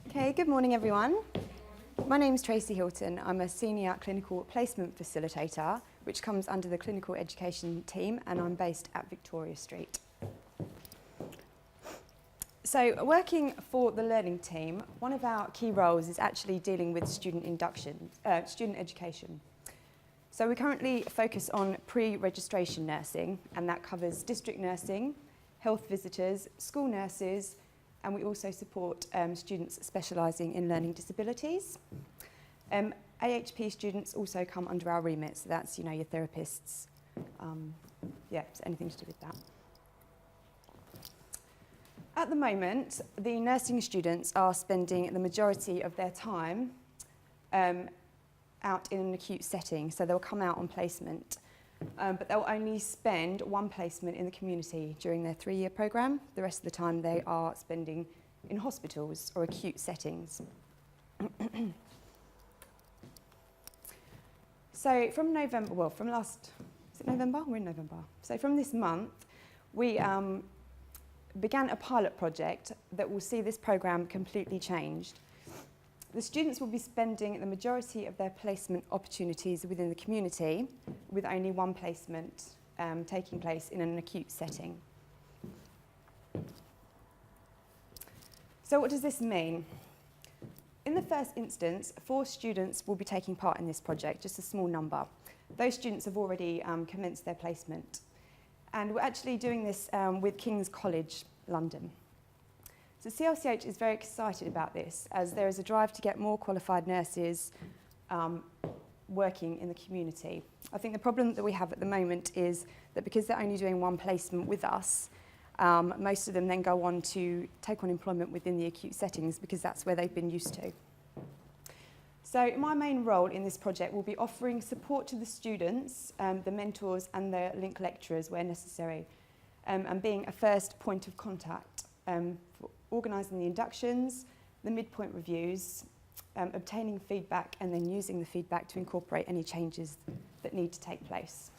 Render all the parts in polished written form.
Okay, good morning everyone. My name is Tracey Hilton. I'm a Senior Clinical Placement Facilitator, which comes under the Clinical Education team, and I'm based at Victoria Street. So, working for the learning team, one of our key roles is actually dealing with student education. So we currently focus on pre-registration nursing, and that covers district nursing, health visitors, school nurses, and we also support students specialising in learning disabilities. AHP students also come under our remit, so that's, your therapists, so anything to do with that. At the moment, the nursing students are spending the majority of their time out in an acute setting, so they'll come out on placement, but they'll only spend one placement in the community during their 3-year programme. The rest of the time they are spending in hospitals or acute settings. So from November, is it November? We're in November. So from this month, we began a pilot project that will see this programme completely changed. The students will be spending the majority of their placement opportunities within the community, with only one placement taking place in an acute setting. So what does this mean? In the first instance, 4 students will be taking part in this project, just a small number. Those students have already commenced their placement. And we're actually doing this with King's College, London. So CLCH is very excited about this, as there is a drive to get more qualified nurses working in the community. I think the problem that we have at the moment is that because they're only doing one placement with us, most of them then go on to take on employment within the acute settings because that's where they've been used to. So my main role in this project will be offering support to the students, the mentors and the link lecturers where necessary, and being a first point of contact for organising the inductions, the midpoint reviews, obtaining feedback and then using the feedback to incorporate any changes that need to take place.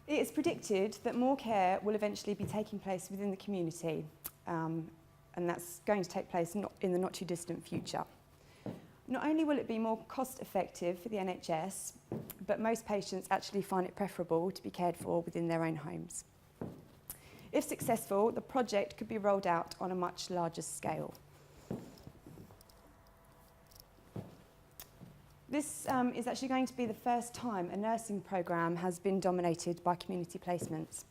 It is predicted that more care will eventually be taking place within the community, and that's going to take place in the not too distant future. Not only will it be more cost effective for the NHS, but most patients actually find it preferable to be cared for within their own homes. If successful, the project could be rolled out on a much larger scale. This is actually going to be the first time a nursing programme has been dominated by community placements.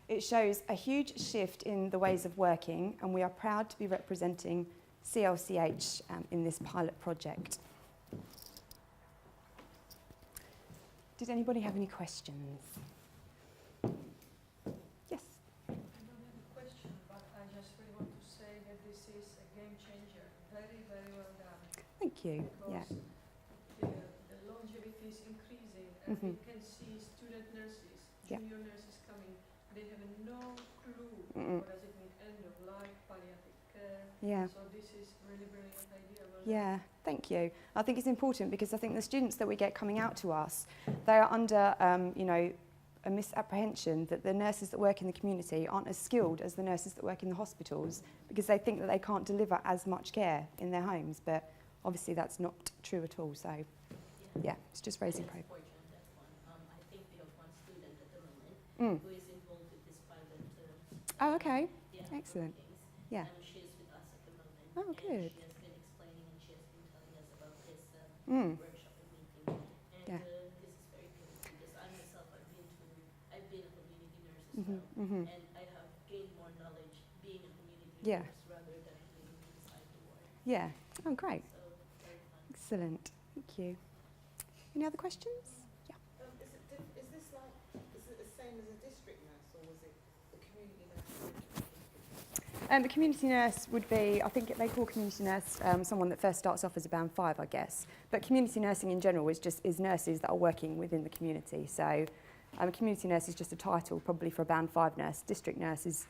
It shows a huge shift in the ways of working, and we are proud to be representing CLCH in this pilot project. Did anybody have any questions? Yes? I don't have a question, but I just really want to say that this is a game changer. Very, very well done. Thank you. Because the longevity is increasing, and we can see student nurses, junior nurses coming. They have no clue what does it mean, end of life, palliative care. Yeah. So this is really brilliant idea. Well Yeah, thank you. I think it's important because I think the students that we get coming out to us, they are under, a misapprehension that the nurses that work in the community aren't as skilled as the nurses that work in the hospitals because they think that they can't deliver as much care in their homes, but obviously that's not true at all. So, yeah, it's just raising profile. I think we have one student at the moment who is involved with this pilot. Oh, okay. Excellent. Yeah. And she is with us at the moment. Oh, good. She has been explaining and she has been telling us about this workshop and meeting. And this is very good because I myself, I've been a community nurse as well. And I have gained more knowledge being a community nurse rather than living inside the ward. Yeah. Oh, great. So, very fun. Excellent. Thank you. Any other questions? Yeah. Is this like, is it the same as a district nurse, or was it the community nurse? The community nurse would be, I think they call community nurse someone that first starts off as a band 5, I guess. But community nursing in general is nurses that are working within the community. So community nurse is just a title probably for a band 5 nurse. District nurse is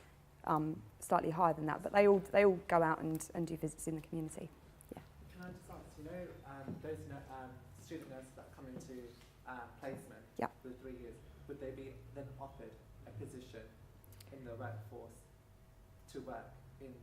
slightly higher than that, but they all go out and do visits in the community. Yeah. Can I just ask, those student nurses that come into placement for the 3 years, would they be then offered a position in the workforce to work in?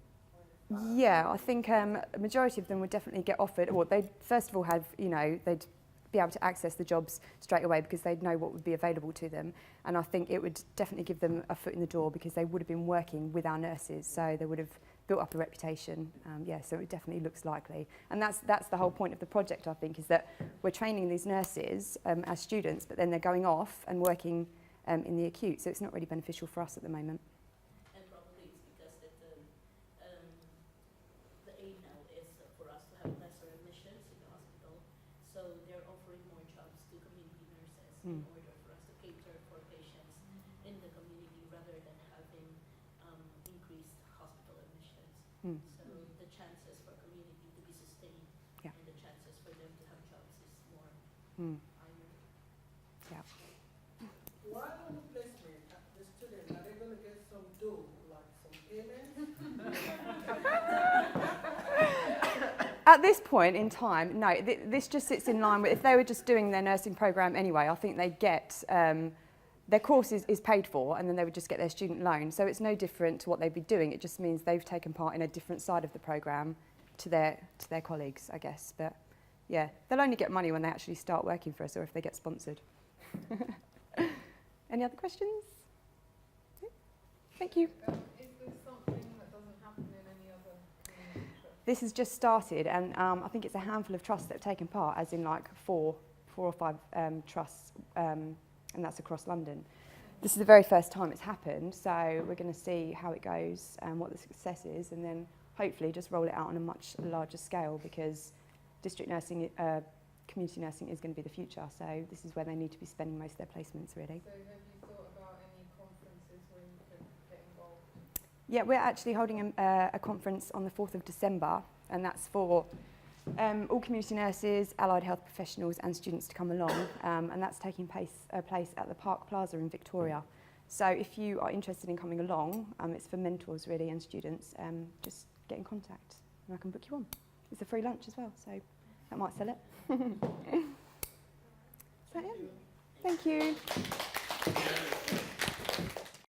Yeah, I think a majority of them would definitely get offered, or they'd first of all have, they'd be able to access the jobs straight away because they'd know what would be available to them. And I think it would definitely give them a foot in the door because they would have been working with our nurses, so they would have built up a reputation. So it definitely looks likely. And that's the whole point of the project, I think, is that we're training these nurses as students, but then they're going off and working in the acute, so it's not really beneficial for us at the moment. And probably it's because that the aim now is for us to have lesser admissions in the hospital, so they're offering more jobs to community nurses in order for us to cater for patients in the community rather than having increased hospital admissions. So the chances for community to be sustained and the chances for them to have jobs is more higher. Yeah. While on the placement, the students, are they going to get some dough, like some payments? At this point in time, no, this just sits in line with, if they were just doing their nursing programme anyway, I think they get, their course is paid for and then they would just get their student loan. So it's no different to what they'd be doing. It just means they've taken part in a different side of the programme to their colleagues, I guess. But yeah, they'll only get money when they actually start working for us or if they get sponsored. Any other questions? Yeah. Thank you. Is this something that doesn't happen in any other community trust? This has just started, and I think it's a handful of trusts that have taken part, as in like four or five trusts, and that's across London. This is the very first time it's happened, so we're going to see how it goes and what the success is, and then hopefully just roll it out on a much larger scale, because district nursing, community nursing is going to be the future, so this is where they need to be spending most of their placements, really. So have you thought about any conferences where you could get involved? Yeah, we're actually holding a conference on the 4th of December, and that's for all community nurses, allied health professionals and students to come along, and that's taking place at the Park Plaza in Victoria. So if you are interested in coming along, it's for mentors really and students, just get in contact and I can book you on. It's a free lunch as well, so that might sell it. Is that it? Thank you.